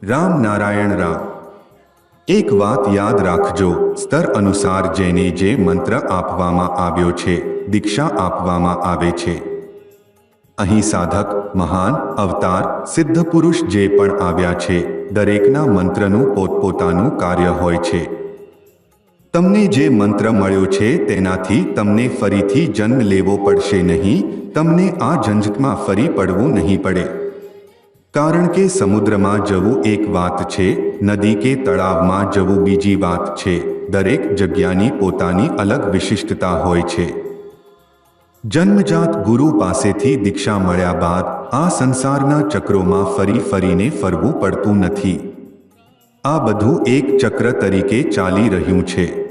રામ નારાયણ રામ। એક વાત યાદ રાખજો, સ્તર અનુસાર જેને જે મંત્ર આપવામાં આવ્યો છે, દીક્ષા આપવામાં આવે છે। અહીં સાધક, મહાન, અવતાર, સિદ્ધ પુરુષ જે પણ આવ્યા છે, દરેકના મંત્રનું પોતપોતાનું કાર્ય હોય છે। તમને જે મંત્ર મળ્યો છે તેનાથી તમને ફરીથી જન્મ લેવો પડશે નહીં, તમને આ ઝંઝટમાં ફરી પડવું નહીં પડે। કારણ કે સમુદ્રમાં જવું એક વાત છે, નદી કે તળાવમાં જવું બીજી વાત છે। દરેક જગ્યાની પોતાની અલગ વિશિષ્ટતા હોય છે। જન્મજાત ગુરુ પાસેથી દીક્ષા મળ્યા બાદ આ સંસારના ચક્રોમાં ફરીને ફરવું પડતું નથી। આ બધું એક ચક્ર તરીકે ચાલી રહ્યું છે।